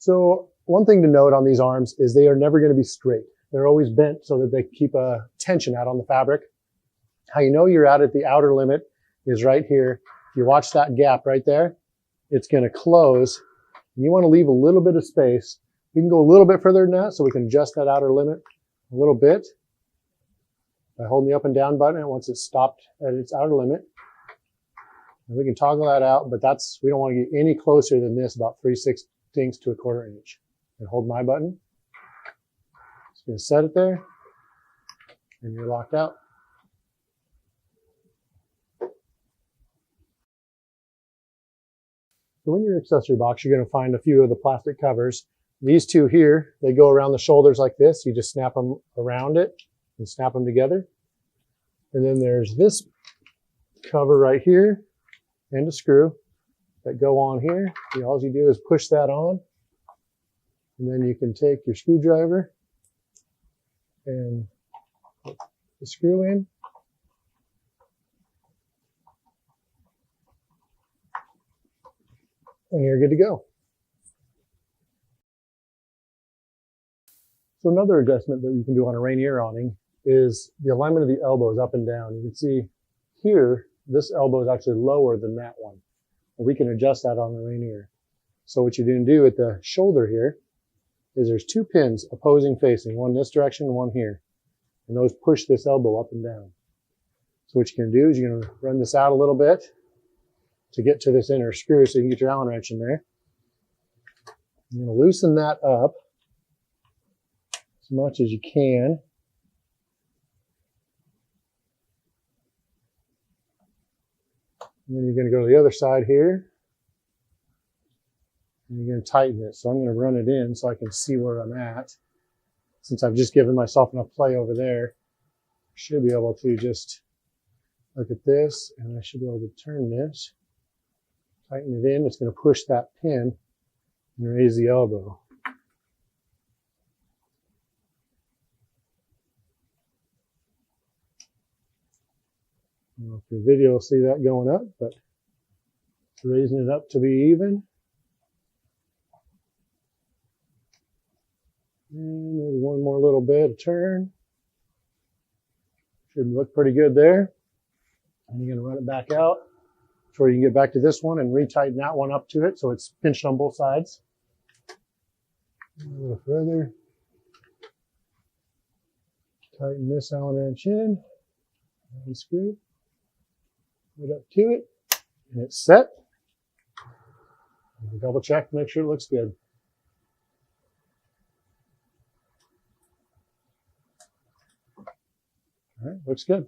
So one thing to note on these arms is they are never going to be straight. They're always bent so that they keep a tension out on the fabric. How you know you're out at the outer limit is right here. If you watch that gap right there, it's going to close. And you want to leave a little bit of space. We can go a little bit further than that so we can adjust that outer limit a little bit by holding the up and down button. And once it's stopped at its outer limit, and we can toggle that out, but we don't want to get any closer than this, about 3/16 to 1/4 inch. And hold my button. Just going to set it there, and you're locked out. So in your accessory box, you're going to find a few of the plastic covers. These two here, they go around the shoulders like this. You just snap them around it and snap them together. And then there's this cover right here and a screw that go on here. All you do is push that on, and then you can take your screwdriver and put the screw in. And you're good to go. So another adjustment that you can do on a Rainier awning is the alignment of the elbows up and down. You can see here, this elbow is actually lower than that one. And we can adjust that on the Rainier. So what you're going to do at the shoulder here is there's two pins opposing facing, one this direction and one here. And those push this elbow up and down. So what you're going to do is you're going to run this out a little bit to get to this inner screw so you can get your Allen wrench in there. You're going to loosen that up as much as you can. And then you're going to go to the other side here. And you're going to tighten it. So I'm going to run it in so I can see where I'm at. Since I've just given myself enough play over there, I should be able to just look at this, and I should be able to turn this. Tighten it in. It's going to push that pin and raise the elbow. I don't know if your video will see that going up, but it's raising it up to be even. And maybe one more little bit of turn. Should look pretty good there. And you're going to run it back out. Before you can get back to this one and retighten that one up to it so it's pinched on both sides. A little further. Tighten this Allen wrench in. Unscrew. Put it up to it. And it's set. And double check to make sure it looks good. All right, looks good.